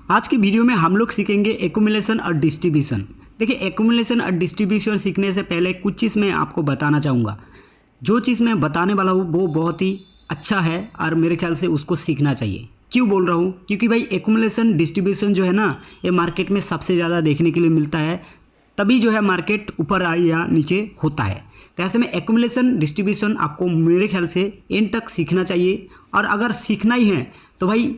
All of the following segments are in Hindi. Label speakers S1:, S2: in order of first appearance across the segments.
S1: आज की वीडियो में हम लोग सीखेंगे एक्यूमुलेशन और डिस्ट्रीब्यूशन। देखिए, एक्यूमुलेशन और डिस्ट्रीब्यूशन सीखने से पहले कुछ चीज़ मैं आपको बताना चाहूँगा। जो चीज़ मैं बताने वाला हूँ वो बहुत ही अच्छा है और मेरे ख्याल से उसको सीखना चाहिए। क्यों बोल रहा हूँ? क्योंकि भाई एक्यूमुलेशन डिस्ट्रीब्यूशन जो है ना, ये मार्केट में सबसे ज़्यादा देखने के लिए मिलता है, तभी जो है मार्केट ऊपर या नीचे होता है। तो ऐसे में एक्यूमुलेशन डिस्ट्रीब्यूशन आपको मेरे ख्याल से एंड तक सीखना चाहिए। और अगर सीखना ही है तो भाई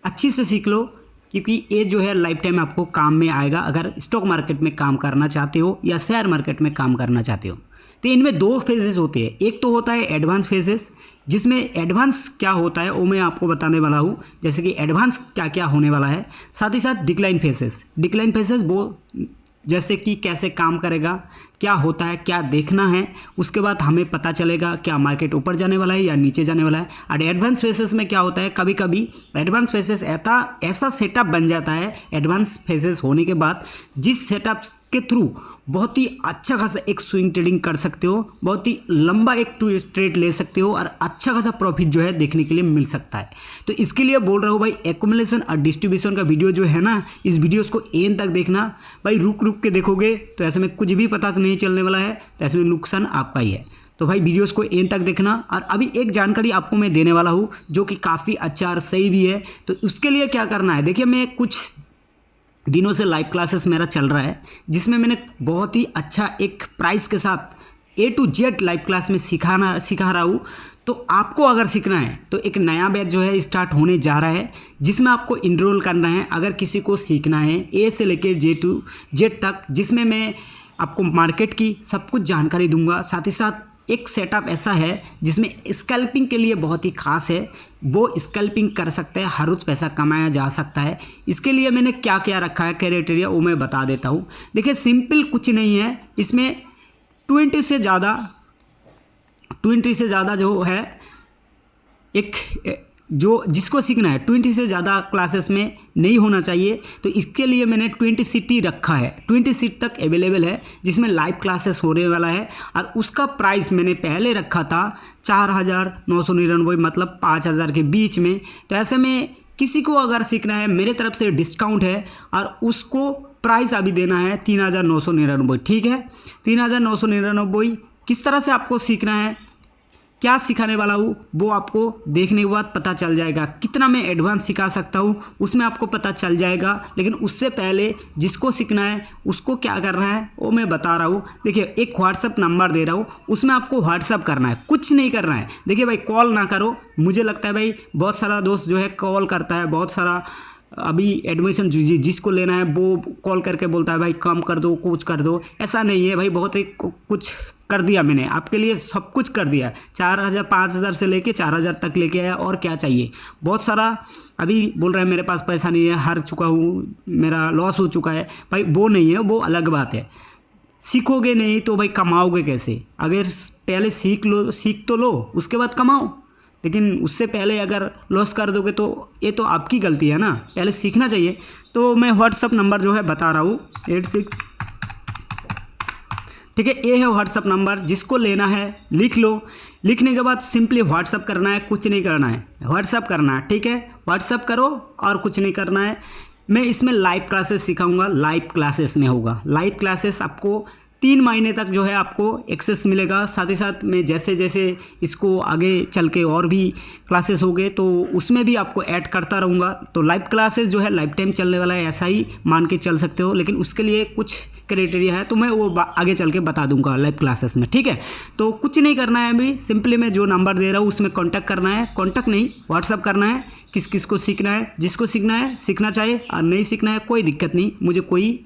S1: अच्छी से सीख लो, क्योंकि ये जो है लाइफ टाइम आपको काम में आएगा अगर स्टॉक मार्केट में काम करना चाहते हो या शेयर मार्केट में काम करना चाहते हो। तो इनमें दो फेजेस होते हैं। एक तो होता है एडवांस फेजेस, जिसमें एडवांस क्या होता है वो मैं आपको बताने वाला हूँ, जैसे कि एडवांस क्या क्या होने वाला है। साथ ही साथ डिक्लाइन फेजेस। डिक्लाइन फेजेस वो जैसे कि कैसे काम करेगा, क्या होता है, क्या देखना है, उसके बाद हमें पता चलेगा क्या मार्केट ऊपर जाने वाला है या नीचे जाने वाला है। और एडवांस फेसेस में क्या होता है, कभी कभी एडवांस फेसेस ऐसा सेटअप बन जाता है एडवांस फेसेस होने के बाद, जिस सेटअप के थ्रू बहुत ही अच्छा खासा एक स्विंग ट्रेडिंग कर सकते हो, बहुत ही लंबा एक ट्रेड ले सकते हो और अच्छा खासा प्रॉफिट जो है देखने के लिए मिल सकता है। तो इसके लिए बोल रहा हूँ भाई, एक्यूमुलेशन और डिस्ट्रीब्यूशन का वीडियो जो है ना, इस वीडियोस को एंड तक देखना भाई। रुक रुक के देखोगे तो ऐसे में कुछ भी पता नहीं चलने वाला है, तो ऐसे में नुकसान आपका ही है। तो भाई वीडियोस को एंड तक देखना। और अभी एक जानकारी आपको मैं देने वाला हूँ जो कि काफ़ी अच्छा और सही भी है। तो उसके लिए क्या करना है, देखिए, मैं कुछ दिनों से लाइव क्लासेस मेरा चल रहा है, जिसमें मैंने बहुत ही अच्छा एक प्राइस के साथ A to Z live class में सिखा रहा हूँ। तो आपको अगर सीखना है तो एक नया बैच जो है स्टार्ट होने जा रहा है, जिसमें आपको इनरोल करना है अगर किसी को सीखना है A से लेकर J to Z तक, जिसमें मैं आपको मार्केट की सब कुछ जानकारी दूंगा। साथ ही साथ एक सेटअप ऐसा है जिसमें स्कैल्पिंग के लिए बहुत ही खास है, वो स्कैल्पिंग कर सकते हैं, हर रोज़ पैसा कमाया जा सकता है। इसके लिए मैंने क्या क्या रखा है क्राइटेरिया, वो मैं बता देता हूँ। देखिए, सिंपल कुछ नहीं है, इसमें 20 से ज़्यादा जो है एक जो जिसको सीखना है 20 से ज़्यादा क्लासेस में नहीं होना चाहिए। तो इसके लिए मैंने 20 सीट ही रखा है, 20 सीट तक अवेलेबल है, जिसमें लाइव क्लासेस होने वाला है। और उसका प्राइस मैंने पहले रखा था 4,999, मतलब 5,000 के बीच में। तो ऐसे में किसी को अगर सीखना है, मेरे तरफ से डिस्काउंट है और उसको प्राइस अभी देना है 3,999। ठीक है, 3,999। किस तरह से आपको सीखना है, क्या सिखाने वाला हूँ, वो आपको देखने के बाद पता चल जाएगा। कितना मैं एडवांस सिखा सकता हूँ उसमें आपको पता चल जाएगा। लेकिन उससे पहले जिसको सीखना है उसको क्या करना है वो मैं बता रहा हूँ। देखिए, एक व्हाट्सअप नंबर दे रहा हूँ, उसमें आपको व्हाट्सअप करना है, कुछ नहीं करना है। देखिए भाई, कॉल ना करो। मुझे लगता है भाई बहुत सारा दोस्त जो है कॉल करता है, बहुत सारा अभी एडमिशन जिसको लेना है वो कॉल करके बोलता है भाई कम कर दो, कुछ कर दो। ऐसा नहीं है भाई, बहुत ही कुछ कर दिया मैंने आपके लिए, सब कुछ कर दिया। 4,000 5,000 से लेके 4,000 तक लेके आया, और क्या चाहिए। बहुत सारा अभी बोल रहा है मेरे पास पैसा नहीं है, हार चुका हूँ, मेरा लॉस हो चुका है। भाई वो नहीं है, वो अलग बात है। सीखोगे नहीं तो भाई कमाओगे कैसे? अगर पहले सीख तो लो, उसके बाद कमाओ। लेकिन उससे पहले अगर लॉस कर दोगे तो ये तो आपकी गलती है ना, पहले सीखना चाहिए। तो मैं व्हाट्सअप नंबर जो है बता रहा हूँ, 86। ठीक है, ये है व्हाट्सअप नंबर, जिसको लेना है लिख लो। लिखने के बाद सिंपली व्हाट्सअप करना है, कुछ नहीं करना है, व्हाट्सअप करना है। ठीक है, व्हाट्सअप करो और कुछ नहीं करना है। मैं इसमें लाइव क्लासेस सिखाऊंगा, लाइव क्लासेस में होगा। लाइव क्लासेस आपको 3 महीने तक जो है आपको एक्सेस मिलेगा। साथ ही साथ मैं जैसे जैसे इसको आगे चल के और भी क्लासेस हो गए तो उसमें भी आपको ऐड करता रहूँगा। तो लाइव क्लासेस जो है लाइफ टाइम चलने वाला है, ऐसा ही मान के चल सकते हो। लेकिन उसके लिए कुछ क्राइटेरिया है, तो मैं वो आगे चल के बता दूंगा लाइव क्लासेस में। ठीक है, तो कुछ नहीं करना है अभी, सिंपली मैं जो नंबर दे रहा हूँ उसमें कॉन्टैक्ट करना है। कॉन्टैक्ट नहीं, व्हाट्सअप करना है। किस किस को सीखना है, जिसको सीखना है सीखना चाहिए, और नहीं सीखना है कोई दिक्कत नहीं। मुझे कोई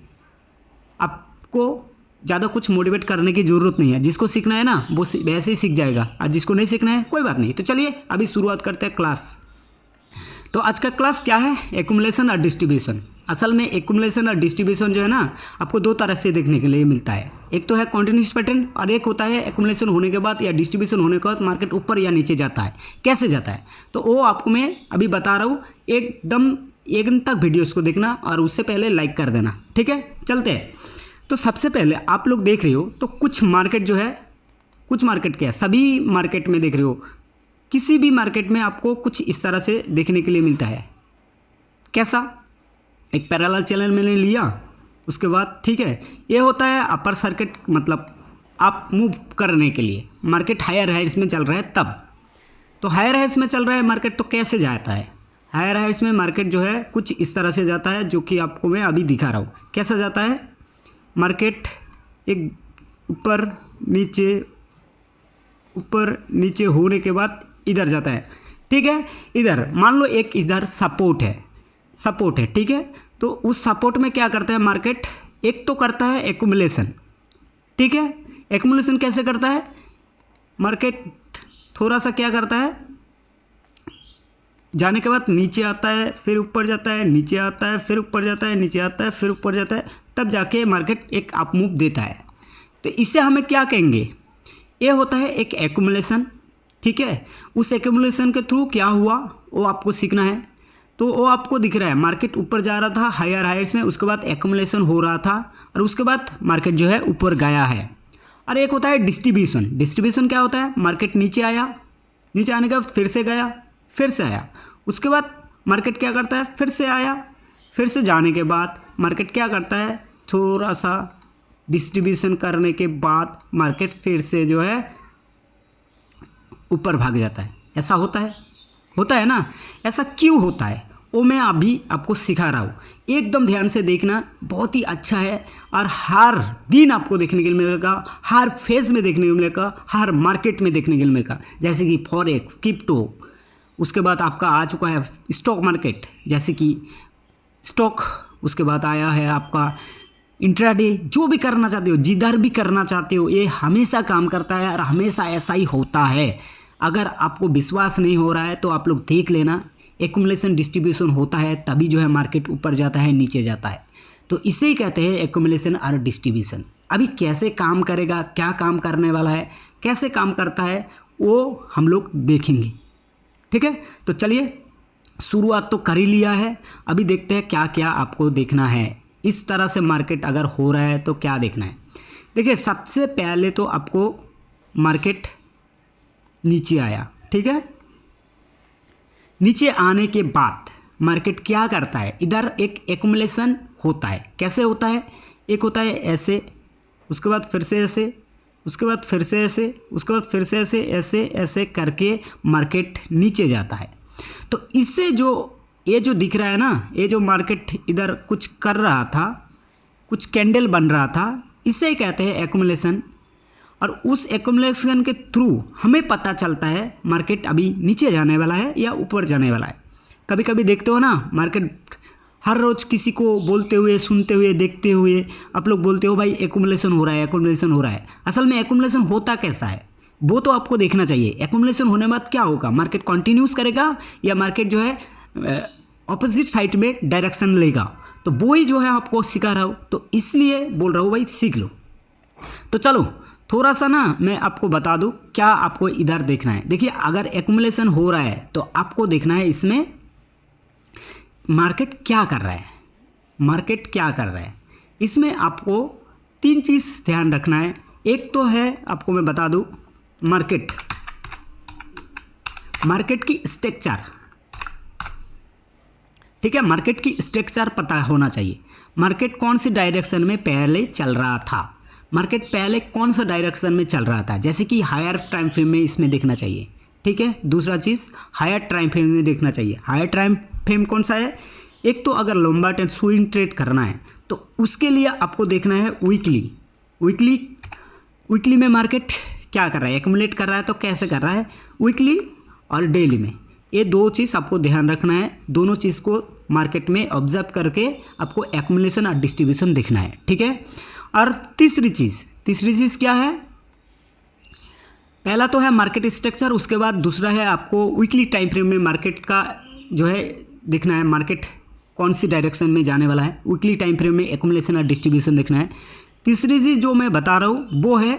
S1: आपको ज़्यादा कुछ मोटिवेट करने की ज़रूरत नहीं है। जिसको सीखना है ना वो वैसे ही सीख जाएगा, और जिसको नहीं सीखना है कोई बात नहीं। तो चलिए अभी शुरुआत करते हैं क्लास। तो आज का क्लास क्या है, एक्यूमुलेशन और डिस्ट्रीब्यूशन। असल में एक्यूमुलेशन और डिस्ट्रीब्यूशन जो है ना, आपको दो तरह से देखने के लिए मिलता है। एक तो है कॉन्टिन्यूस पैटर्न, और एक होता है एक्यूमुलेशन होने के बाद या डिस्ट्रीब्यूशन होने के बाद मार्केट ऊपर या नीचे जाता है, कैसे जाता है। तो वो आपको मैं अभी बता रहा हूँ। एकदम एक तक वीडियोज़ को देखना और उससे पहले लाइक कर देना। ठीक है, चलते हैं। तो सबसे पहले आप लोग देख रहे हो तो कुछ मार्केट जो है, कुछ मार्केट क्या है, सभी मार्केट में देख रहे हो, किसी भी मार्केट में आपको कुछ इस तरह से देखने के लिए मिलता है। कैसा? एक पैरेलल चैनल मैंने लिया, उसके बाद ठीक है, ये होता है अपर सर्किट, मतलब आप मूव करने के लिए। मार्केट हायर हाइट्स में चल रहा है तब, तो हायर हाइट्स में चल रहा है मार्केट, तो कैसे जाता है हायर हाइट्स में मार्केट जो है कुछ इस तरह से जाता है, जो कि आपको मैं अभी दिखा रहा हूँ कैसा जाता है। मार्केट एक ऊपर नीचे होने के बाद इधर जाता है, ठीक है। इधर मान लो एक इधर सपोर्ट है, ठीक है। तो उस सपोर्ट में क्या करता है मार्केट, एक तो करता है एक्यूमुलेशन, ठीक है। एक्यूमुलेशन कैसे करता है मार्केट, थोड़ा सा क्या करता है, जाने के बाद नीचे आता है, फिर ऊपर जाता है, नीचे आता है, फिर ऊपर जाता है, नीचे आता है, फिर ऊपर जाता है, तब जाके मार्केट एक अप मूव देता है। तो इससे हमें क्या कहेंगे, ये होता है एक एक्यूमुलेशन, ठीक है। उस एक्यूमुलेशन के थ्रू क्या हुआ वो आपको सीखना है। तो वो आपको दिख रहा है, मार्केट ऊपर जा रहा था हायर हाइट्स में, उसके बाद एक्यूमुलेशन हो रहा था और उसके बाद मार्केट जो है ऊपर गया है। और एक होता है डिस्ट्रीब्यूशन क्या होता है, मार्केट नीचे आया, नीचे आने के बाद फिर से गया, फिर से आया, उसके बाद मार्केट क्या करता है, फिर से आया, फिर से जाने के बाद मार्केट क्या करता है, थोड़ा सा डिस्ट्रीब्यूशन करने के बाद मार्केट फिर से जो है ऊपर भाग जाता है। ऐसा होता है ना। ऐसा क्यों होता है वो मैं अभी आपको सिखा रहा हूँ, एकदम ध्यान से देखना, बहुत ही अच्छा है। और हर दिन आपको देखने के लिए मिलेगा, हर फेज में देखने को मिलेगा, हर मार्केट में देखने के लिए मिलेगा। जैसे कि फॉरेक्स, क्रिप्टो, उसके बाद आपका आ चुका है स्टॉक मार्केट, जैसे कि स्टॉक, उसके बाद आया है आपका इंट्राडे। जो भी करना चाहते हो, जिधर भी करना चाहते हो, ये हमेशा काम करता है और हमेशा ऐसा ही होता है। अगर आपको विश्वास नहीं हो रहा है तो आप लोग देख लेना, एक्यूमुलेशन डिस्ट्रीब्यूशन होता है तभी जो है मार्केट ऊपर जाता है, नीचे जाता है। तो इसे ही कहते हैं एक्यूमुलेशन और डिस्ट्रीब्यूशन। अभी कैसे काम करेगा, क्या काम करने वाला है, कैसे काम करता है, वो हम लोग देखेंगे, ठीक है। तो चलिए, शुरुआत तो कर ही लिया है, अभी देखते हैं क्या क्या आपको देखना है। इस तरह से मार्केट अगर हो रहा है तो क्या देखना है। देखिए, सबसे पहले तो आपको मार्केट नीचे आया, ठीक है। नीचे आने के बाद मार्केट क्या करता है, इधर एक एक्यूमुलेशन होता है। कैसे होता है, एक होता है ऐसे, उसके बाद फिर से ऐसे, उसके बाद फिर से ऐसे, उसके बाद फिर से ऐसे, ऐसे ऐसे करके मार्केट नीचे जाता है। तो इससे जो ये जो दिख रहा है ना, ये जो मार्केट इधर कुछ कर रहा था, कुछ कैंडल बन रहा था, इसे कहते हैं एक्यूमुलेशन। और उस एक्यूमुलेशन के थ्रू हमें पता चलता है मार्केट अभी नीचे जाने वाला है या ऊपर जाने वाला है। कभी कभी देखते हो ना, मार्केट हर रोज़ किसी को बोलते हुए, सुनते हुए, देखते हुए आप लोग बोलते हो भाई एक्यूमुलेशन हो रहा है, एक्यूमुलेशन हो रहा है। असल में एक्यूमुलेशन होता कैसा है वो तो आपको देखना चाहिए। एक्यूमुलेशन होने के बाद क्या होगा, मार्केट कंटिन्यूस करेगा या मार्केट जो है ऑपोजिट साइड में डायरेक्शन लेगा, तो वो ही जो है आपको सिखा रहा हूँ। तो इसलिए बोल रहा हूँ भाई सीख लो। तो चलो थोड़ा सा ना मैं आपको बता दूँ क्या आपको इधर देखना है। देखिए, अगर एक्यूमुलेशन हो रहा है तो आपको देखना है इसमें मार्केट क्या कर रहा है, मार्केट क्या कर रहा है। इसमें आपको 3 चीज़ ध्यान रखना है। एक तो है, आपको मैं बता दूँ, मार्केट की स्ट्रक्चर, ठीक है। मार्केट की स्ट्रक्चर पता होना चाहिए। मार्केट कौन सी डायरेक्शन में पहले चल रहा था, मार्केट पहले कौन सा डायरेक्शन में चल रहा था, जैसे कि हायर टाइम फ्रेम में इसमें देखना चाहिए, ठीक है। दूसरा चीज़ हायर टाइम फ्रेम में देखना चाहिए। हायर टाइम फ्रेम कौन सा है, एक तो अगर लंबा टाइम स्विंग ट्रेड करना है तो उसके लिए आपको देखना है वीकली में मार्केट क्या कर रहा है, एक्यूमुलेट कर रहा है तो कैसे कर रहा है, वीकली और डेली में। ये 2 चीज़ आपको ध्यान रखना है। दोनों चीज़ को मार्केट में ऑब्जर्व करके आपको एक्यूमुलेशन और डिस्ट्रीब्यूशन देखना है, ठीक है। और तीसरी चीज़ क्या है, पहला तो है मार्केट स्ट्रक्चर, उसके बाद दूसरा है आपको वीकली टाइम फ्रेम में मार्केट का जो है देखना है, मार्केट कौन सी डायरेक्शन में जाने वाला है। वीकली टाइम फ्रेम में एक्यूमुलेशन और डिस्ट्रीब्यूशन देखना है। तीसरी चीज़ जो मैं बता रहा हूँ वो है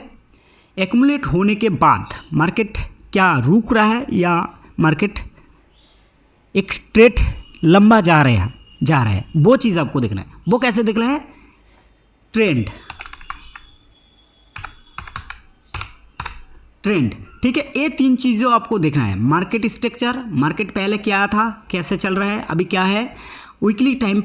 S1: एक्यूमुलेट होने के बाद मार्केट क्या रुक रहा है या मार्केट एक ट्रेड लंबा जा रहा है, वो चीज़ आपको देखना है। वो कैसे देखना है, ट्रेंड, ठीक है। ये 3 चीज़ों आपको देखना है, मार्केट स्ट्रक्चर, मार्केट पहले क्या था, कैसे चल रहा है, अभी क्या है, वीकली टाइम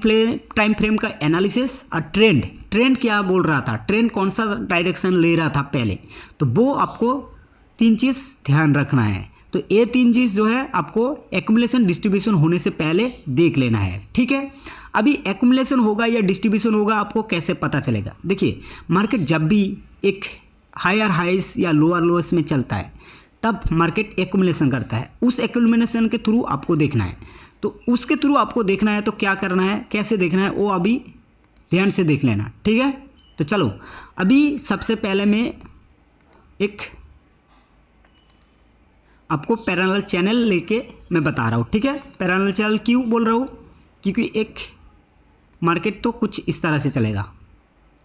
S1: फ्रेम का एनालिसिस और ट्रेंड क्या बोल रहा था, ट्रेंड कौन सा डायरेक्शन ले रहा था पहले, तो वो आपको 3 चीज़ ध्यान रखना है। तो ये 3 चीज़ जो है आपको एक्यूमुलेशन डिस्ट्रीब्यूशन होने से पहले देख लेना है, ठीक है। अभी एक्यूमुलेशन होगा या डिस्ट्रीब्यूशन होगा आपको कैसे पता चलेगा? देखिए, मार्केट जब भी एक हायर हाइस या लोअर लोअर्स में चलता है तब मार्केट एक्यूमुलेशन करता है। उस एक्यूमुलेशन के थ्रू आपको देखना है, तो उसके थ्रू आपको देखना है तो क्या करना है, कैसे देखना है, वो अभी ध्यान से देख लेना, ठीक है। तो चलो, अभी सबसे पहले मैं एक आपको पैरेलल चैनल लेके मैं बता रहा हूँ, ठीक है। पैरेलल चैनल क्यों बोल रहा हूँ? क्योंकि एक मार्केट तो कुछ इस तरह से चलेगा,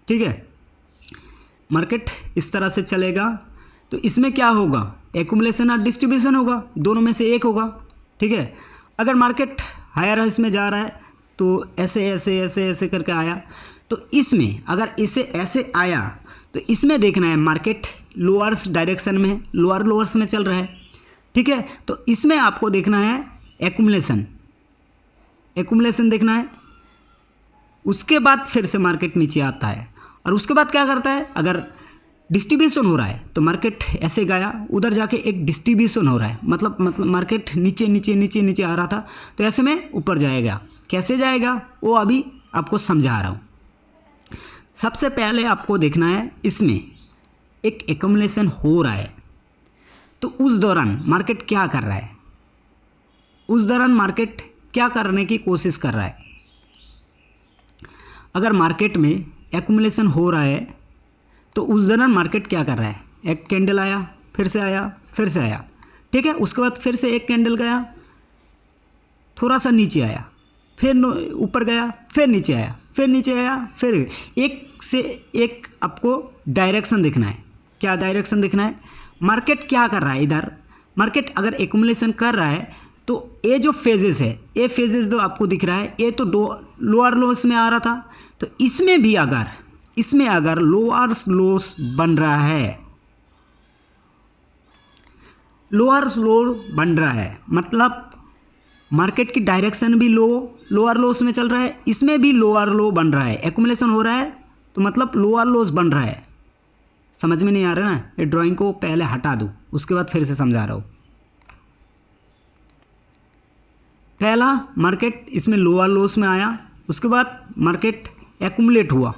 S1: ठीक है। मार्केट इस तरह से चलेगा तो इसमें क्या होगा, एक्यूमुलेशन और डिस्ट्रीब्यूशन होगा, दोनों में से एक होगा, ठीक है। अगर मार्केट हायर हाइस में जा रहा है तो ऐसे ऐसे ऐसे ऐसे करके आया, तो इसमें अगर इसे ऐसे आया तो इसमें देखना है मार्केट लोअर्स डायरेक्शन में, लोअर लोअर्स में चल रहा है, ठीक है। तो इसमें आपको देखना है एक्यूमुलेशन देखना है। उसके बाद फिर से मार्केट नीचे आता है और उसके बाद क्या करता है, अगर डिस्ट्रीब्यूशन हो रहा है तो मार्केट ऐसे गया, उधर जाके एक डिस्ट्रीब्यूशन हो रहा है, मतलब मार्केट नीचे नीचे नीचे नीचे आ रहा था तो ऐसे में ऊपर जाएगा। कैसे जाएगा वो अभी आपको समझा रहा हूँ। सबसे पहले आपको देखना है इसमें एक एक्यूमुलेशन हो रहा है तो उस दौरान मार्केट क्या कर रहा है, उस दौरान मार्केट क्या करने की कोशिश कर रहा है। अगर मार्केट में एक्यूमुलेशन हो रहा है तो उस दौरान मार्केट क्या कर रहा है, एक कैंडल आया, फिर से आया, फिर से आया, ठीक है। उसके बाद फिर से एक कैंडल गया, थोड़ा सा नीचे आया, फिर ऊपर गया, फिर नीचे आया, फिर नीचे आया, फिर एक से एक आपको डायरेक्शन देखना है। क्या डायरेक्शन देखना है, मार्केट क्या कर रहा है। इधर मार्केट अगर एक्यूमुलेशन कर रहा है तो ये जो फेजेस है, ये फेजेस जो आपको दिख रहा है, ये तो लोअर लोस में आ रहा था, तो इसमें अगर लोअर लोस बन रहा है, लोअर लो बन रहा है, मतलब मार्केट की डायरेक्शन भी लोअर लोस में चल रहा है, इसमें भी लोअर लो बन रहा है, एक्यूमुलेशन हो रहा है तो मतलब लोअर लोस बन रहा है। समझ में नहीं आ रहा ना, ये ड्राइंग को पहले हटा दूँ उसके बाद फिर से समझा रहा हूँ। पहला मार्केट इसमें लोअर लोस में आया, उसके बाद मार्केट एक्यूमुलेट हुआ,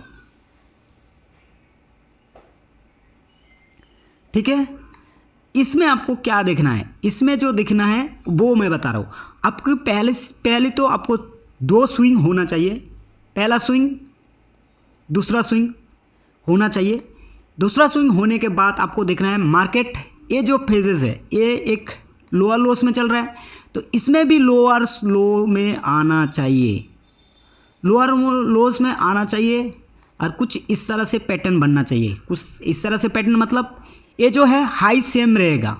S1: ठीक है। इसमें आपको क्या देखना है, इसमें जो दिखना है वो मैं बता रहा हूँ आपको। पहले तो आपको 2 स्विंग होना चाहिए, पहला स्विंग दूसरा स्विंग होना चाहिए। दूसरा स्विंग होने के बाद आपको देखना है मार्केट, ये जो फेजेस है ये एक लोअर लोस में चल रहा है तो इसमें भी लोअर लो में आना चाहिए, लोअर लोस में आना चाहिए और कुछ इस तरह से पैटर्न बनना चाहिए। कुछ इस तरह से पैटर्न मतलब ये जो है हाई सेम रहेगा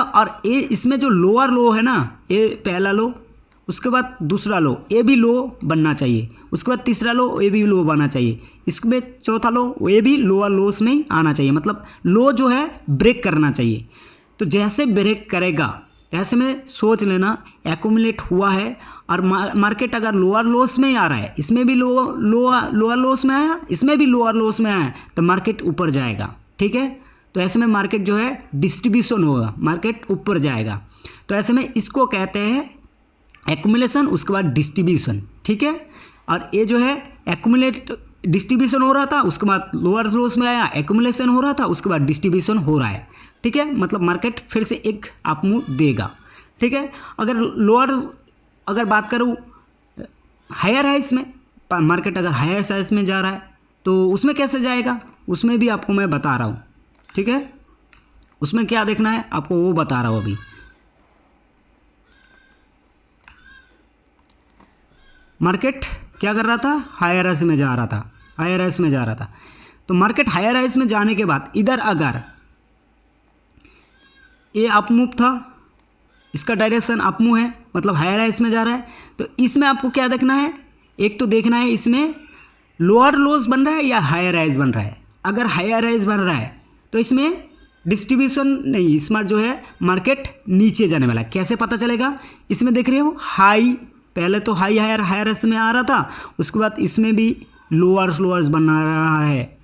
S1: और ये इसमें जो लोअर लो है ना, ये पहला लो, उसके बाद दूसरा लो, ये भी लो बनना चाहिए, उसके बाद तीसरा लो, ये भी लो बनना चाहिए, इसमें चौथा लो, ये भी लोअर लोस में ही आना चाहिए, मतलब लो जो है ब्रेक करना चाहिए। तो जैसे ब्रेक करेगा ऐसे में सोच लेना एक्यूमुलेट हुआ है और मार्केट अगर लोअर लोस में ही आ रहा है, इसमें भी लोअर लोस में आया, इसमें भी लोअर लोस में आया तो मार्केट ऊपर जाएगा, ठीक है। तो ऐसे में मार्केट जो है डिस्ट्रीब्यूशन होगा, मार्केट ऊपर जाएगा। तो ऐसे में इसको कहते हैं एक्यूमुलेशन, उसके बाद डिस्ट्रीब्यूशन, ठीक है। और ये जो है एक्यूमुलेट डिस्ट्रीब्यूशन हो रहा था, उसके बाद लोअर लोस में आया, एक्यूमुलेशन हो रहा था, उसके बाद डिस्ट्रीब्यूशन हो रहा है, ठीक है। मतलब मार्केट फिर से एक अप मूव देगा, ठीक है। अगर बात करूँ हायर हाइस में, मार्केट अगर हायर हाइस में जा रहा है तो उसमें कैसे जाएगा, उसमें भी आपको मैं बता रहा हूँ, ठीक है। उसमें क्या देखना है आपको वो बता रहा हूँ अभी। मार्केट क्या कर रहा था, हायर हाइस में जा रहा था, तो मार्केट हायर हाइस में जाने के बाद इधर अगर ये अप मूव था, इसका डायरेक्शन अप मूव है, मतलब हायर हाइस में जा रहा है, तो इसमें आपको क्या देखना है, एक तो देखना है इसमें लोअर लोस बन रहा है या हायर हाइस बन रहा है। अगर हायर हाइस बन रहा है तो इसमें डिस्ट्रीब्यूशन नहीं, इसमें जो है मार्केट नीचे जाने वाला है। कैसे पता चलेगा, इसमें देख रहे हो हाई पहले तो हाई हायर हायर्स में आ रहा था, उसके बाद इसमें भी लोअर्स लोअर्स बन रहा है।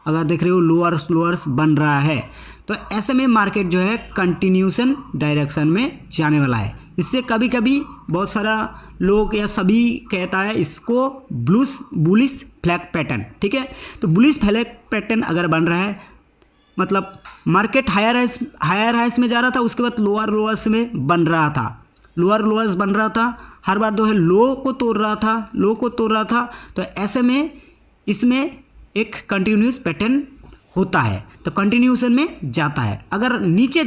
S1: अगर देख रहे हो लोअर्स लोअर्स बन रहा है, तो ऐसे में मार्केट जो है कंटिन्यूशन डायरेक्शन में जाने वाला है। इससे कभी कभी बहुत सारा लोग या सभी कहता है इसको बुलिश फ्लैग पैटर्न, ठीक है। तो बुलिश फ्लैग पैटर्न अगर बन रहा है मतलब मार्केट हायर हाइस में जा रहा था, उसके बाद लोअर लोअर्स में बन रहा था, लोअर लोअर्स बन रहा था, हर बार जो है लो को तोड़ रहा था, तो ऐसे में इसमें एक कंटिन्यूस पैटर्न होता है, तो कंटिन्यूशन में जाता है। अगर नीचे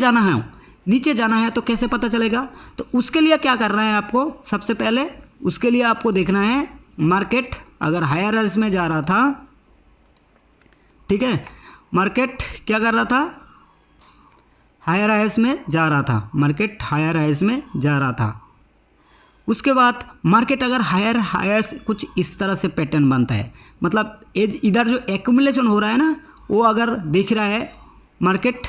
S1: जाना है तो कैसे पता चलेगा? तो उसके लिए क्या करना है आपको? सबसे पहले उसके लिए आपको देखना है मार्केट अगर हायर हाइस में जा रहा था, ठीक है, मार्केट क्या कर रहा था? हायर हाइस में जा रहा था, मार्केट हायर हाइस में जा रहा था। उसके बाद मार्केट अगर हायर हायर्स कुछ इस तरह से पैटर्न बनता है, मतलब इधर जो एक्यूमुलेशन हो रहा है ना, वो अगर दिख रहा है मार्केट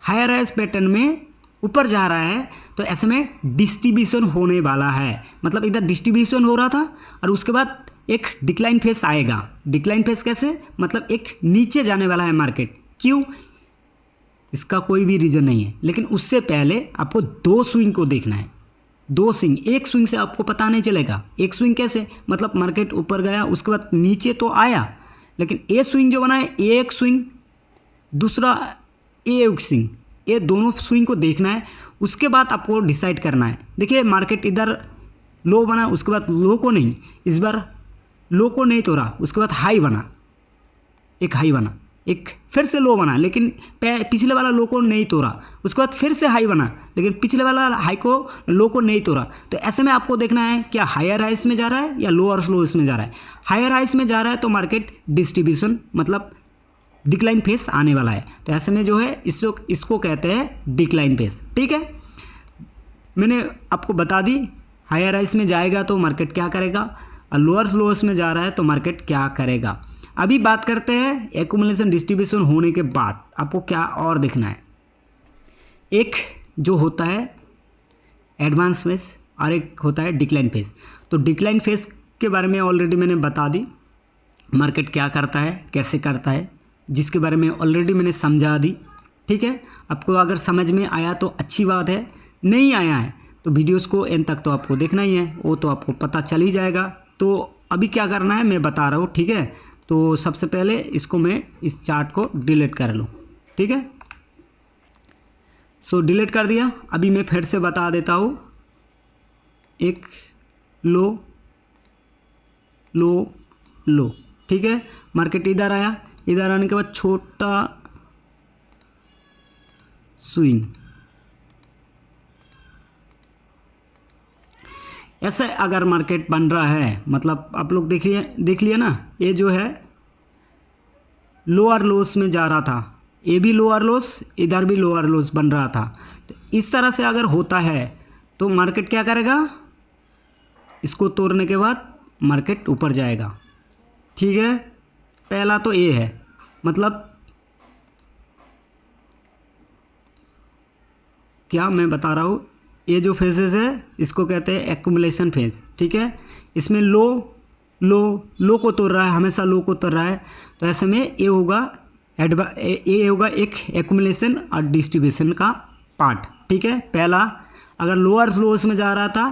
S1: हायर हाइस पैटर्न में ऊपर जा रहा है, तो ऐसे में डिस्ट्रीब्यूशन होने वाला है। मतलब इधर डिस्ट्रीब्यूशन हो रहा था और उसके बाद एक डिक्लाइन फेस आएगा। डिक्लाइन फेस कैसे? मतलब एक नीचे जाने वाला है मार्केट। क्यों? इसका कोई भी रीज़न नहीं है, लेकिन उससे पहले आपको दो स्विंग को देखना है। दो स्विंग, एक स्विंग से आपको पता नहीं चलेगा। एक स्विंग कैसे? मतलब मार्केट ऊपर गया, उसके बाद नीचे तो आया, लेकिन ए स्विंग जो बना है, एक स्विंग, दूसरा एक स्विंग, ये दोनों स्विंग को देखना है। उसके बाद आपको डिसाइड करना है। देखिए मार्केट इधर लो बना, उसके बाद लो को नहीं, इस बार लो को नहीं तोड़ा, उसके बाद हाई बना, एक हाई बना, एक फिर से लो बना, लेकिन पिछले वाला लो को नहीं तोड़ा, उसके बाद फिर से हाई बना, लेकिन पिछले वाला हाई को लो को नहीं तोड़ा। तो ऐसे में आपको देखना है क्या हायर हाइस में जा रहा है या लोअर स्लोस में जा रहा है। हायर हाइस में जा रहा है तो मार्केट डिस्ट्रीब्यूशन मतलब डिक्लाइन फेस आने वाला है। तो ऐसे में जो है इसको कहते हैं डिक्लाइन फेस, ठीक है। मैंने आपको बता दी हायर हाइस में जाएगा तो मार्केट क्या करेगा, और लोअर स्लोस में जा रहा है तो मार्केट क्या करेगा। अभी बात करते हैं एक्यूमुलेशन डिस्ट्रीब्यूशन होने के बाद आपको क्या और देखना है। एक जो होता है एडवांस फेस और एक होता है डिक्लाइन फेस। तो डिक्लाइन फेस के बारे में ऑलरेडी मैंने बता दी, मार्केट क्या करता है, कैसे करता है, जिसके बारे में ऑलरेडी मैंने समझा दी, ठीक है। आपको अगर समझ में आया तो अच्छी बात है, नहीं आया है तो वीडियोस को एंड तक तो आपको देखना ही है, वो तो आपको पता चल ही जाएगा। तो अभी क्या करना है मैं बता रहा हूँ, ठीक है। तो सबसे पहले इसको मैं इस चार्ट को डिलीट कर लूँ, ठीक है। सो डिलीट कर दिया। अभी मैं फिर से बता देता हूँ, एक लो लो लो, ठीक है। मार्केट इधर आया, इधर आने के बाद छोटा स्विंग, ऐसे अगर मार्केट बन रहा है, मतलब आप लोग देख लिया ना, ये जो है लोअर लोस में जा रहा था, ये भी लोअर लोस, इधर भी लोअर लोस बन रहा था। तो इस तरह से अगर होता है तो मार्केट क्या करेगा, इसको तोड़ने के बाद मार्केट ऊपर जाएगा, ठीक है। पहला तो ये है, मतलब क्या मैं बता रहा हूँ, ये जो फेजेस है इसको कहते हैं एक्यूमुलेशन फेज, ठीक है। इसमें लो लो लो को तोड़ रहा है, हमेशा लो को तोड़ रहा है। तो ऐसे में ये होगा एक एक्यूमुलेशन और डिस्ट्रीब्यूशन का पार्ट, ठीक है। पहला अगर लोअर लोस में जा रहा था,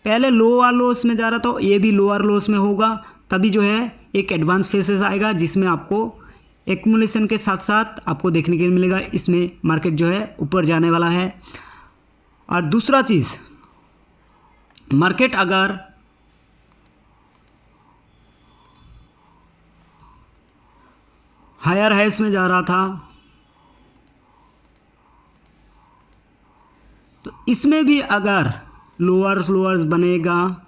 S1: पहले लोअर लोस में जा रहा था, ये भी लोअर लोस में होगा, तभी जो है एक एडवांस फेजेस आएगा जिसमें आपको एक्यूमुलेशन के साथ साथ आपको देखने को मिलेगा इसमें मार्केट जो है ऊपर जाने वाला है। और दूसरा चीज़, मार्केट अगर हायर हाइस में जा रहा था तो इसमें भी अगर लोअर्स बनेगा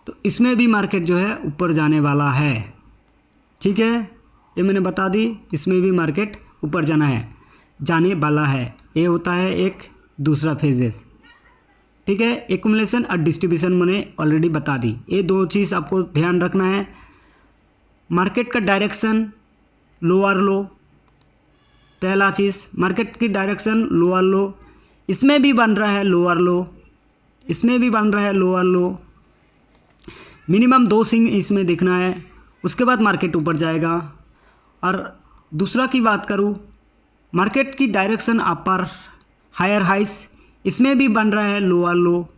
S1: तो इसमें भी मार्केट जो है ऊपर जाने वाला है, ठीक है। ये मैंने बता दी, इसमें भी मार्केट ऊपर जाने वाला है। ये होता है एक दूसरा फेजेस, ठीक है। एक्यूमुलेशन और डिस्ट्रीब्यूशन मैंने ऑलरेडी बता दी। ये दो चीज़ आपको ध्यान रखना है। मार्केट का डायरेक्शन लोअर लो, पहला चीज़ मार्केट की डायरेक्शन लोअर लो, इसमें भी बन रहा है लोअर लो, इसमें भी बन रहा है लोअर लो, मिनिमम 2 स्विंग इसमें दिखना है, उसके बाद मार्केट ऊपर जाएगा। और दूसरा की बात करूँ, मार्केट की डायरेक्शन अपर हायर हाइस, इसमें भी बन रहा है लोअर लो,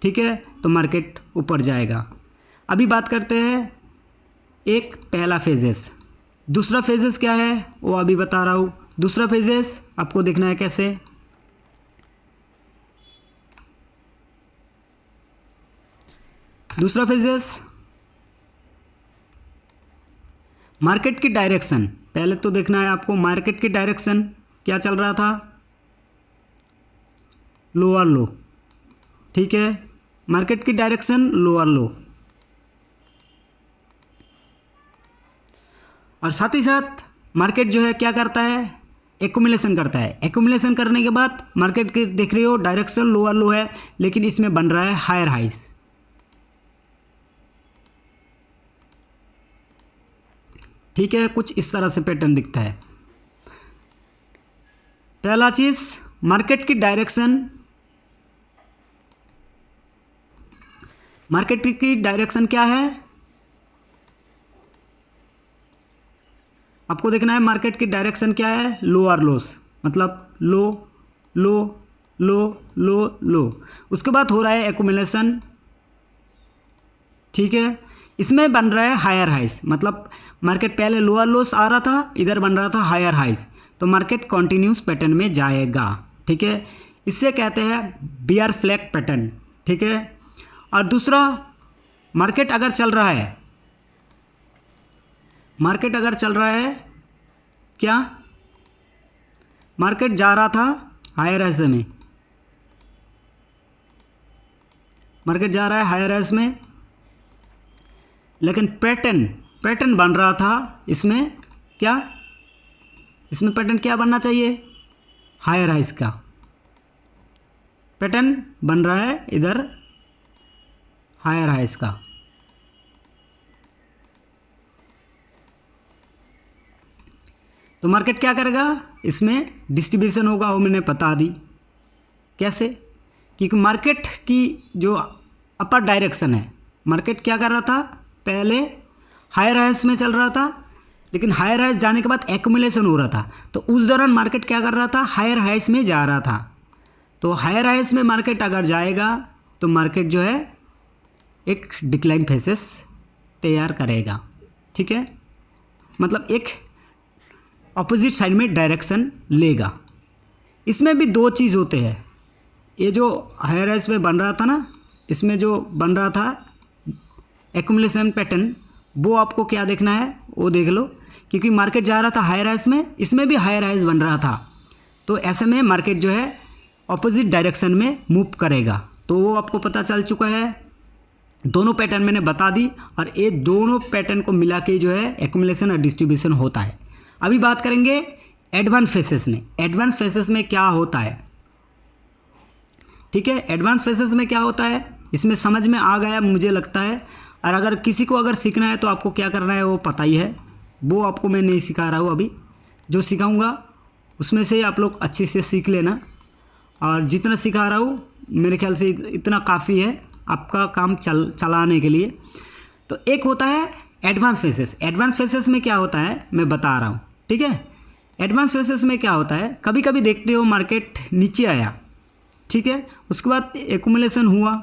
S1: ठीक है, तो मार्केट ऊपर जाएगा। अभी बात करते हैं एक पहला फेजेस, दूसरा फेजेस क्या है वो अभी बता रहा हूँ। दूसरा फेजेस आपको देखना है कैसे, दूसरा फेजेस मार्केट की डायरेक्शन, पहले तो देखना है आपको मार्केट की डायरेक्शन क्या चल रहा था, लोअर लो, ठीक है, मार्केट की डायरेक्शन लोअर लो। और साथ ही साथ मार्केट जो है क्या करता है, एक्यूमुलेशन करता है। एक्यूमुलेशन करने के बाद मार्केट की देख रहे हो डायरेक्शन लोअर लो है, लेकिन इसमें बन रहा है हायर हाइस, ठीक है, कुछ इस तरह से पैटर्न दिखता है। पहला चीज मार्केट की डायरेक्शन, मार्केट की डायरेक्शन क्या है आपको देखना है, मार्केट की डायरेक्शन क्या है, लोअर लोस, मतलब लो लो लो लो लो, उसके बाद हो रहा है एक्यूमुलेशन, ठीक है, इसमें बन रहा है हायर हाइस, मतलब मार्केट पहले लोअर लोस आ रहा था, इधर बन रहा था हायर हाइस, तो मार्केट कॉन्टिन्यूस पैटर्न में जाएगा, ठीक है, इससे कहते हैं बियर फ्लैग पैटर्न, ठीक है। और दूसरा मार्केट अगर चल रहा है, मार्केट अगर चल रहा है क्या, मार्केट जा रहा था हायर हाइस में, मार्केट जा रहा है हायर हाइस में, लेकिन पैटर्न बन रहा था इसमें क्या, इसमें पैटर्न क्या बनना चाहिए, हायर हाइस का पैटर्न बन रहा है इधर हायर हाइस का। तो मार्केट क्या करेगा, इसमें डिस्ट्रीब्यूशन होगा, वो मैंने बता दी कैसे, क्योंकि मार्केट की जो अपर डायरेक्शन है, मार्केट क्या कर रहा था, पहले हायर हाइस में चल रहा था, लेकिन हायर हाइस जाने के बाद एक्यूमुलेशन हो रहा था, तो उस दौरान मार्केट क्या कर रहा था, हायर हाइस में जा रहा था। तो हायर हाइस में मार्केट अगर जाएगा तो मार्केट जो है एक डिक्लाइन फेसेस तैयार करेगा, ठीक है, मतलब एक अपोजिट साइड में डायरेक्शन लेगा। इसमें भी 2 चीज़ होते हैं, ये जो हायर हाइस में बन रहा था ना, इसमें जो बन रहा था एक्यूमुलेशन पैटर्न, वो आपको क्या देखना है वो देख लो, क्योंकि मार्केट जा रहा था हायर हाइस में, इसमें भी हायर हाइस बन रहा था, तो ऐसे में मार्केट जो है ऑपोजिट डायरेक्शन में मूव करेगा। तो वो आपको पता चल चुका है, दोनों पैटर्न मैंने बता दी, और ये दोनों पैटर्न को मिला के जो है एक्यूमुलेशन और डिस्ट्रीब्यूशन होता है। अभी बात करेंगे एडवांस फेसेस में, एडवांस फेसेस में क्या होता है, ठीक है, एडवांस फेसेस में क्या होता है, इसमें समझ में आ गया मुझे लगता है। और अगर किसी को अगर सीखना है तो आपको क्या करना है वो पता ही है, वो आपको मैं नहीं सिखा रहा हूँ अभी, जो सिखाऊंगा उसमें से आप लोग अच्छे से सीख लेना, और जितना सिखा रहा हूँ मेरे ख्याल से इतना काफ़ी है आपका काम चलाने के लिए। तो एक होता है एडवांस फेसेस, एडवांस फेसेस में क्या होता है मैं बता रहा हूँ, ठीक है। एडवांस फेसेस में क्या होता है, कभी कभी देखते हो मार्केट नीचे आया, ठीक है, उसके बाद एक्यूमुलेशन हुआ,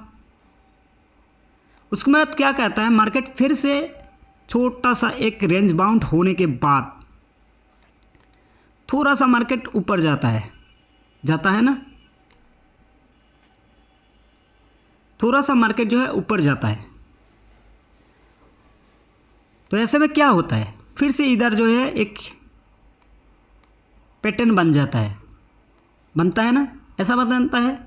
S1: उसके बाद क्या कहता है मार्केट फिर से छोटा सा एक रेंज बाउंड होने के बाद थोड़ा सा मार्केट ऊपर जाता है ना, थोड़ा सा मार्केट जो है ऊपर जाता है। तो ऐसे में क्या होता है, फिर से इधर जो है एक पैटर्न बन जाता है, बनता है ना, ऐसा बनता है।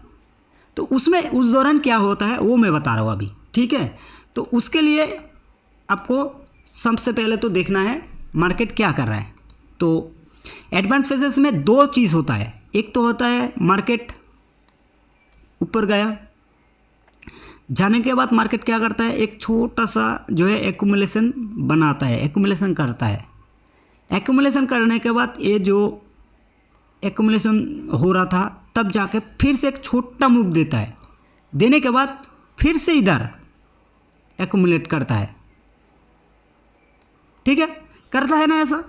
S1: तो उसमें उस दौरान क्या होता है वो मैं बता रहा हूँ अभी, ठीक है। तो उसके लिए आपको सबसे पहले तो देखना है मार्केट क्या कर रहा है। तो एडवांस फेजेस में 2 चीज़ होता है, एक तो होता है मार्केट ऊपर गया, जाने के बाद मार्केट क्या करता है, एक छोटा सा जो है एक्यूमुलेशन बनाता है, एक्यूमुलेशन करता है। एक्यूमुलेशन करने के बाद ये जो एक्यूमुलेशन हो रहा था तब जाके फिर से एक छोटा मूव देता है, देने के बाद फिर से इधर एक्यूमुलेट करता है, ठीक है, करता है ना ऐसा।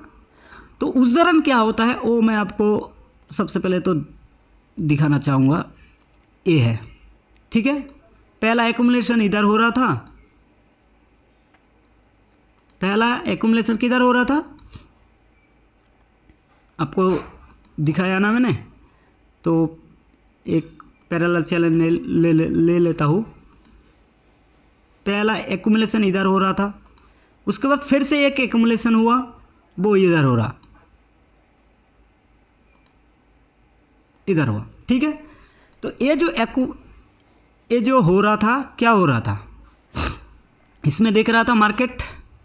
S1: तो उस दौरान क्या होता है वो मैं आपको सबसे पहले तो दिखाना चाहूँगा। ये है, ठीक है, पहला एक्यूमुलेशन इधर हो रहा था, पहला एक्यूमुलेशन किधर हो रहा था आपको दिखाया ना मैंने। तो एक पैरेलल चैनल ले लेता हूँ। पहला एक्यूमुलेशन इधर हो रहा था, उसके बाद फिर से एक एक्यूमुलेशन हुआ, वो इधर हो रहा, इधर हुआ, ठीक है। तो ये जो हो रहा था, क्या हो रहा था, इसमें देख रहा था मार्केट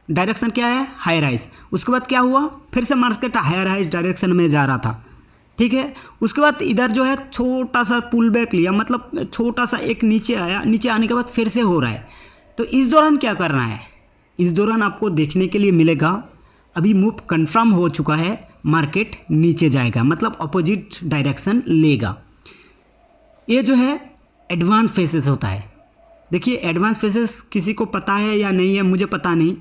S1: डायरेक्शन क्या है, हायर हाइज। उसके बाद क्या हुआ, फिर से मार्केट हायर हाइज डायरेक्शन में जा रहा था, ठीक है। उसके बाद इधर जो है छोटा सा पुल बैक लिया, मतलब छोटा सा एक नीचे आया, नीचे आने के बाद फिर से हो रहा है। तो इस दौरान क्या करना है, इस दौरान आपको देखने के लिए मिलेगा अभी मूव कंफर्म हो चुका है, मार्केट नीचे जाएगा, मतलब अपोजिट डायरेक्शन लेगा। ये जो है एडवांस फेसेस होता है। देखिए एडवांस फेसेस किसी को पता है या नहीं है, मुझे पता नहीं,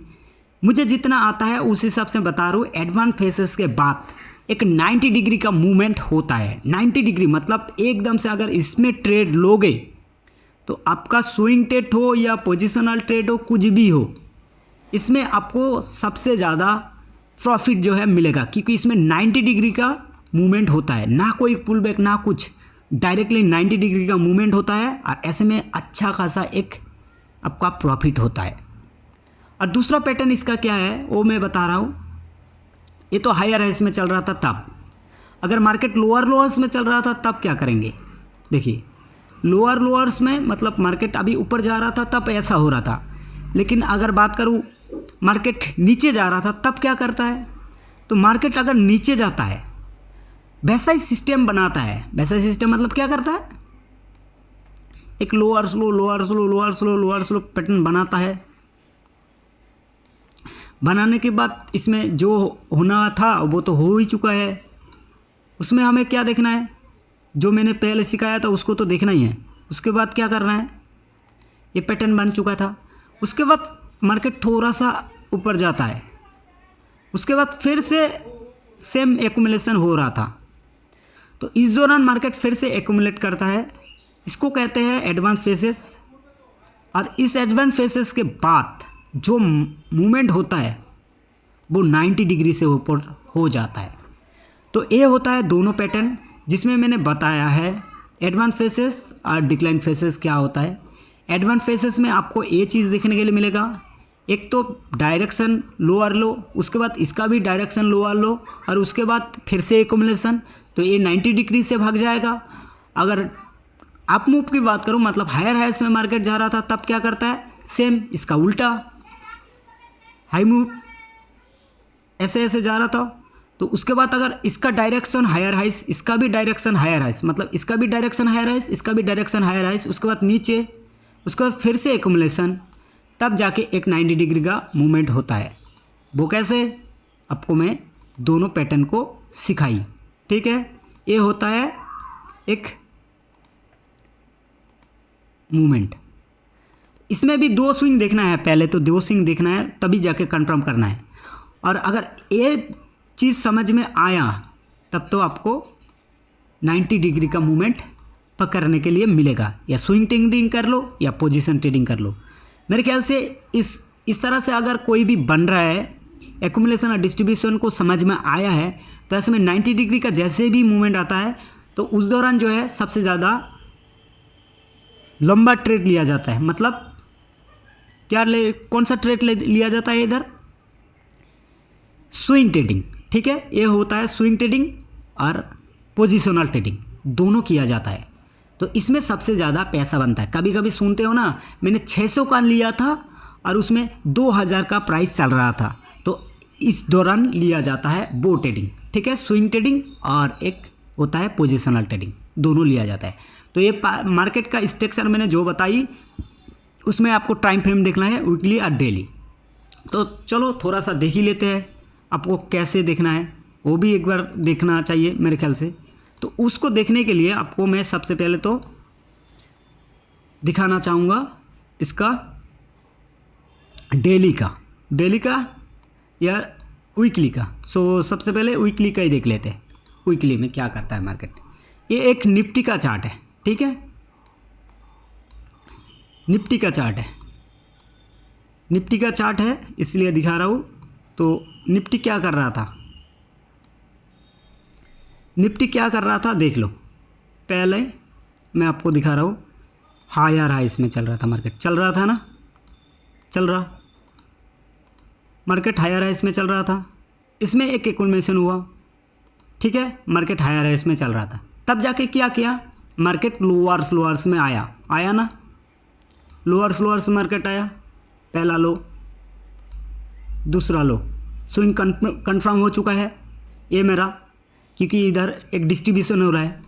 S1: मुझे जितना आता है उस हिसाब से बता रहा हूँ। एडवांस फेसेस के बाद एक 90 डिग्री का मूवमेंट होता है। 90 डिग्री मतलब एकदम से अगर इसमें ट्रेड लोगे तो आपका स्विंग ट्रेड हो या पोजिशनल ट्रेड हो, कुछ भी हो, इसमें आपको सबसे ज़्यादा प्रॉफिट जो है मिलेगा, क्योंकि इसमें 90 डिग्री का मूवमेंट होता है, ना कोई पुल बैक ना कुछ, डायरेक्टली 90 डिग्री का मूवमेंट होता है, और ऐसे में अच्छा खासा एक आपका प्रॉफिट होता है। और दूसरा पैटर्न इसका क्या है वो मैं बता रहा हूँ। ये तो हायर हाइस में चल रहा था, तब अगर मार्केट लोअर लोअर्स में चल रहा था तब क्या करेंगे। देखिए लोअर लोअर्स में मतलब मार्केट अभी ऊपर जा रहा था तब ऐसा हो रहा था, लेकिन अगर बात करूँ मार्केट नीचे जा रहा था तब क्या करता है। तो मार्केट अगर नीचे जाता है वैसा ही सिस्टम बनाता है। वैसा ही सिस्टम मतलब क्या करता है, एक lower slow lower slow lower slow lower slow pattern बनाता है। बनाने के बाद इसमें जो होना था वो तो हो ही चुका है, उसमें हमें क्या देखना है, जो मैंने पहले सिखाया था उसको तो देखना ही है। उसके बाद क्या करना है, ये पैटर्न बन चुका था, उसके बाद मार्केट थोड़ा सा ऊपर जाता है, उसके बाद फिर से सेम एक्यूमुलेशन हो रहा था। तो इस दौरान मार्केट फिर से एक्यूमुलेट करता है, इसको कहते हैं एडवांस फेसेस। और इस एडवांस फेसेस के बाद जो मूवमेंट होता है वो 90 डिग्री से ऊपर हो जाता है। तो ये होता है दोनों पैटर्न जिसमें मैंने बताया है एडवांस फेसेस और डिक्लाइन फेसेस क्या होता है। एडवांस फेसेस में आपको ये चीज़ देखने के लिए मिलेगा, एक तो डायरेक्शन लोअर लो, उसके बाद इसका भी डायरेक्शन लोअर लो, और उसके बाद फिर से एक्यूमुलेशन, तो ये 90 डिग्री से भाग जाएगा। अगर अप मूव की बात करूँ मतलब हायर हाइस में मार्केट जा रहा था तब क्या करता है, सेम इसका उल्टा हाई मूव ऐसे ऐसे जा रहा था। तो उसके बाद अगर इसका डायरेक्शन हायर हाइस, इसका भी डायरेक्शन हायर हाइस, मतलब इसका भी डायरेक्शन हायर हाइस, इसका भी डायरेक्शन हायर हाइस, उसके बाद नीचे, उसके बाद फिर से एक्यूमुलेशन, तब जाके एक 90 डिग्री का मूवमेंट होता है। वो कैसे, आपको मैं दोनों पैटर्न को सिखाई, ठीक है। ये होता है एक मूवमेंट, इसमें भी दो स्विंग देखना है, पहले तो दो स्विंग देखना है तभी जाके कंफर्म करना है। और अगर ये चीज़ समझ में आया तब तो आपको 90 डिग्री का मूवमेंट पकड़ने के लिए मिलेगा, या स्विंग ट्रेडिंग कर लो या पोजीशन ट्रेडिंग कर लो। मेरे ख्याल से इस तरह से अगर कोई भी बन रहा है, एक्यूमुलेशन और डिस्ट्रीब्यूशन को समझ में आया है, तो ऐसे में 90 डिग्री का जैसे भी मूवमेंट आता है तो उस दौरान जो है सबसे ज़्यादा लंबा ट्रेड लिया जाता है। मतलब क्या कौन सा ट्रेड लिया जाता है इधर, स्विंग ट्रेडिंग, ठीक है। ये होता है स्विंग ट्रेडिंग और पोजिशनल ट्रेडिंग दोनों किया जाता है। तो इसमें सबसे ज़्यादा पैसा बनता है। कभी कभी सुनते हो ना, मैंने 600 का लिया था और उसमें 2000 का प्राइस चल रहा था, तो इस दौरान लिया जाता है वो ट्रेडिंग, ठीक है। स्विंग ट्रेडिंग और एक होता है पोजिशनल ट्रेडिंग, दोनों लिया जाता है। तो ये मार्केट का स्ट्रक्चर मैंने जो बताई उसमें आपको टाइम फ्रेम देखना है वीकली और डेली। तो चलो थोड़ा सा देख ही लेते हैं, आपको कैसे देखना है वो भी एक बार देखना चाहिए मेरे ख्याल से। तो उसको देखने के लिए आपको मैं सबसे पहले तो दिखाना चाहूँगा इसका डेली का या वीकली का। सो सबसे पहले वीकली का ही देख लेते हैं, वीकली में क्या करता है मार्केट। ये एक निफ्टी का चार्ट है, ठीक है, निफ्टी का चार्ट है, निफ्टी का चार्ट है इसलिए दिखा रहा हूँ। तो निफ्टी क्या कर रहा था, निफ्टी क्या कर रहा था देख लो। पहले मैं आपको दिखा रहा हूँ, हायर हाइस में चल रहा था मार्केट, चल रहा था ना, चल रहा मार्केट हायर हाइस में चल रहा था। इसमें एक एक्यूमुलेशन हुआ, ठीक है, मार्केट हायर हाइस में चल रहा था। तब जाके क्या किया, मार्केट लोअर्स में आया ना, लोअर्स मार्केट आया, पहला लो दूसरा लो, स्विंग कंफर्म हो चुका है ये मेरा, क्योंकि इधर एक डिस्ट्रीब्यूशन हो रहा है।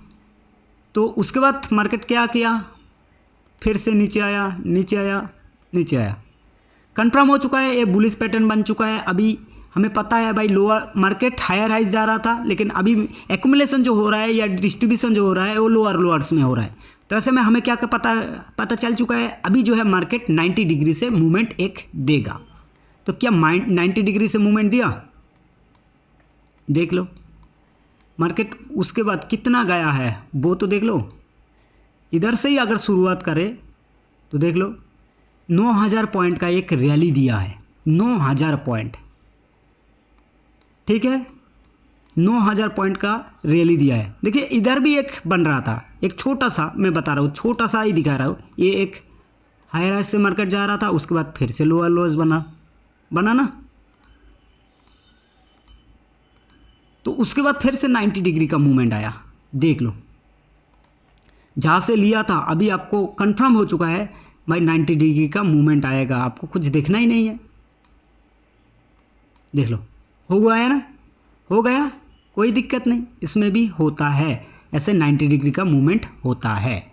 S1: तो उसके बाद मार्केट क्या किया, फिर से नीचे आया, कंफर्म हो चुका है, ये बुलिश पैटर्न बन चुका है। अभी हमें पता है भाई लोअर मार्केट हायर हाइज जा रहा था, लेकिन अभी एक्यूमुलेशन जो हो रहा है या डिस्ट्रीब्यूशन जो हो रहा है वो लोअर्स में हो रहा है। तो ऐसे में हमें क्या पता चल चुका है, अभी जो है मार्केट 90 डिग्री से मूवमेंट एक देगा। तो क्या 90 डिग्री से मूवमेंट दिया, देख लो मार्केट। उसके बाद कितना गया है वो तो देख लो। इधर से ही अगर शुरुआत करें तो देख लो 9000 पॉइंट का एक रैली दिया है, 9000 पॉइंट, ठीक है, 9000 पॉइंट का रैली दिया है। देखिए इधर भी एक बन रहा था, एक छोटा सा, मैं बता रहा हूँ छोटा सा ही दिखा रहा हूँ। ये एक हायर हाइज से मार्केट जा रहा था, उसके बाद फिर से लोअर्स बना ना, तो उसके बाद फिर से 90 डिग्री का मूवमेंट आया, देख लो। जहाँ से लिया था अभी आपको कंफर्म हो चुका है भाई 90 डिग्री का मूवमेंट आएगा, आपको कुछ देखना ही नहीं है, देख लो हो गया ना, हो गया, कोई दिक्कत नहीं, इसमें भी होता है ऐसे 90 डिग्री का मूवमेंट होता है।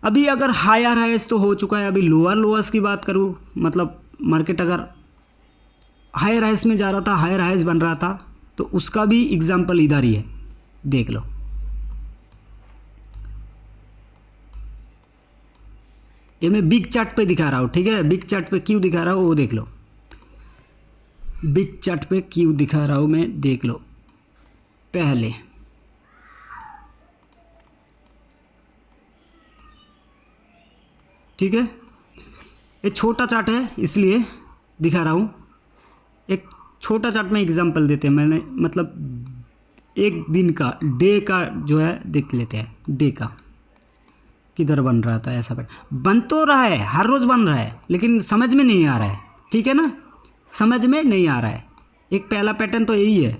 S1: अभी अगर हायर हाइज तो हो चुका है, अभी लोअर्स की बात करूँ, मतलब मार्केट अगर हायर हाइज में जा रहा था, हायर हाइज बन रहा था, तो उसका भी एग्जाम्पल इधर ही है, देख लो। ये मैं बिग चार्ट पे दिखा रहा हूँ, ठीक है, बिग चार्ट पे क्यों दिखा रहा हूँ वो देख लो, बिग चार्ट पे क्यों दिखा रहा हूँ मैं, देख लो। पहले ठीक है, एक छोटा चार्ट है इसलिए दिखा रहा हूँ। एक छोटा चार्ट में एग्जांपल देते हैं, मैंने मतलब एक दिन का, डे का जो है देख लेते हैं। डे का किधर बन रहा था, ऐसा बन तो रहा है, हर रोज़ बन रहा है, लेकिन समझ में नहीं आ रहा है, ठीक है ना, समझ में नहीं आ रहा है। एक पहला पैटर्न तो यही है,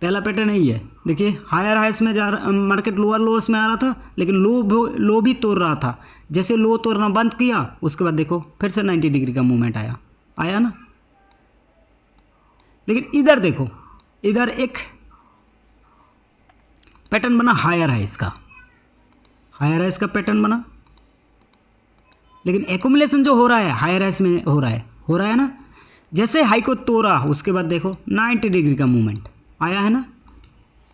S1: पहला पैटर्न यही है। देखिए हायर हाइस में जा रहा मार्केट, लोअर्स में आ रहा था, लेकिन लो भी तोड़ रहा था। जैसे लो तोड़ना बंद किया उसके बाद देखो फिर से 90 डिग्री का मूवमेंट आया ना। लेकिन इधर देखो, इधर एक पैटर्न बना हायर हाइस का, हायर हाइस का पैटर्न बना, लेकिन एक्यूमुलेशन जो हो रहा है हायर हाइस में हो रहा है ना। जैसे हाई को तोड़ा उसके बाद देखो 90 डिग्री का मूवमेंट आया है ना,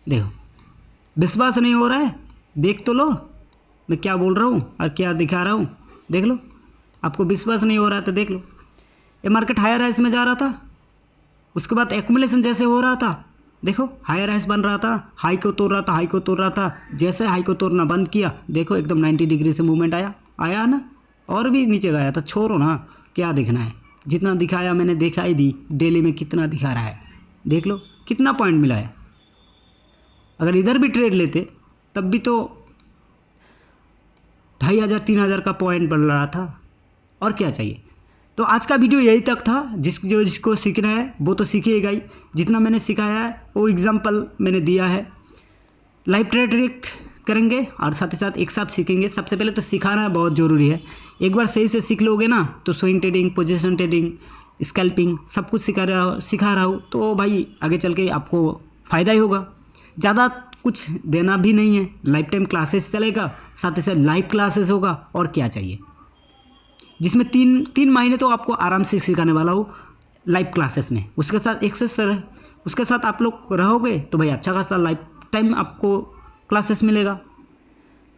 S1: देखो। विश्वास नहीं हो रहा है, देख तो लो मैं क्या बोल रहा हूँ और क्या दिखा रहा हूँ, देख लो। आपको विश्वास नहीं हो रहा है तो देख लो। ये मार्केट हायर हाइस में जा रहा था, उसके बाद एक्यूमुलेशन जैसे हो रहा था, देखो हायर हाइस बन रहा था, हाई को तोड़ रहा था, जैसे हाई को तोड़ना बंद किया देखो एकदम 90 डिग्री से मूवमेंट आया ना। और भी नीचे गया था, छोड़ो ना, क्या दिखना है, जितना दिखाया मैंने दिखा ही दी। डेली में कितना दिखा रहा है, देख लो कितना पॉइंट मिला है। अगर इधर भी ट्रेड लेते तब भी तो 2500-3000 का पॉइंट बढ़ रहा था, और क्या चाहिए। तो आज का वीडियो यही तक था। जिसको सीखना है वो तो सीखिएगा ही, जितना मैंने सिखाया है वो एग्जाम्पल मैंने दिया है। लाइव ट्रेड करेंगे और साथ ही साथ एक साथ सीखेंगे। सबसे पहले तो सिखाना बहुत ज़रूरी है। एक बार सही से सीख लोगे ना तो swing trading, position trading, scalping सब कुछ सिखा रहा हूँ तो भाई आगे चल के आपको फ़ायदा ही होगा। ज़्यादा कुछ देना भी नहीं है, लाइफ टाइम क्लासेस चलेगा, साथ ही साथ लाइव क्लासेस होगा, और क्या चाहिए, जिसमें तीन महीने तो आपको आराम से सिखाने वाला हूँ लाइव क्लासेस में। उसके साथ उसके साथ आप लोग रहोगे तो भाई अच्छा खासा लाइफ टाइम आपको क्लासेस मिलेगा।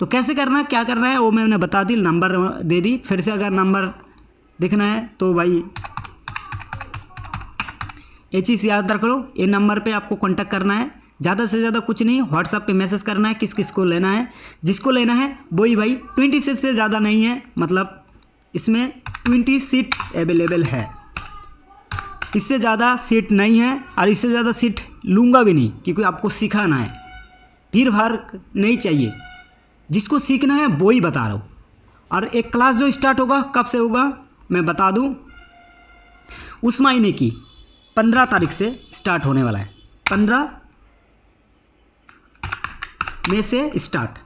S1: तो कैसे करना है, क्या करना है, वो मैंने बता दी, नंबर दे दी। फिर से अगर नंबर देखना है तो भाई ये चीज़ याद रख लो, ये नंबर पे आपको कांटेक्ट करना है। ज़्यादा से ज़्यादा कुछ नहीं, व्हाट्सएप पे मैसेज करना है किस किस को लेना है। जिसको लेना है वही भाई, 20 सीट से ज़्यादा नहीं है, मतलब इसमें 20 सीट अवेलेबल है, इससे ज़्यादा सीट नहीं है, और इससे ज़्यादा सीट लूँगा भी नहीं, क्योंकि आपको सिखाना है, भीड़ भाड़ नहीं चाहिए। जिसको सीखना है वो ही बता रहा हूँ। और एक क्लास जो स्टार्ट होगा कब से होगा मैं बता दूँ, उस महीने की 15 तारीख से स्टार्ट होने वाला है। 15 मई से स्टार्ट।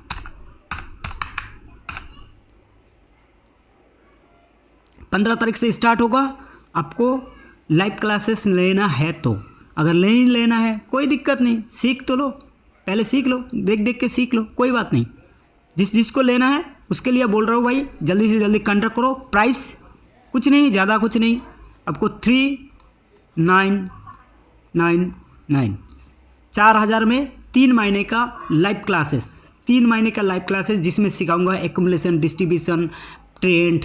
S1: 15 तारीख से स्टार्ट होगा। आपको लाइव क्लासेस लेना है तो, अगर नहीं लेना है कोई दिक्कत नहीं, सीख तो लो, पहले सीख लो, देख देख के सीख लो, कोई बात नहीं। जिसको लेना है उसके लिए बोल रहा हूँ भाई, जल्दी से जल्दी कॉन्टैक्ट करो। प्राइस कुछ नहीं, ज़्यादा कुछ नहीं, आपको 3999, 4000 में 3 महीने का लाइव क्लासेस, 3 महीने का लाइव क्लासेस, जिसमें सिखाऊंगा accumulation, distribution, trend,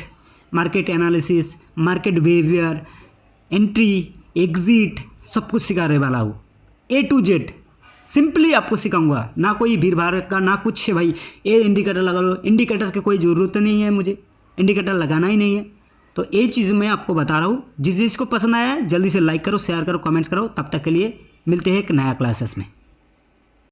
S1: market analysis, market behaviour, entry, exit, सब कुछ सिखाने वाला हूँ, A to Z सिंपली आपको सिखाऊंगा। ना कोई भीड़ भाड़ का, ना कुछ भाई ये इंडिकेटर लगा लो, इंडिकेटर की कोई ज़रूरत नहीं है, मुझे इंडिकेटर लगाना ही नहीं है। तो ये चीज़ मैं आपको बता रहा हूँ। जिसको पसंद आया है जल्दी से लाइक करो, शेयर करो, कमेंट्स करो। तब तक के लिए मिलते हैं एक नया क्लासेस में।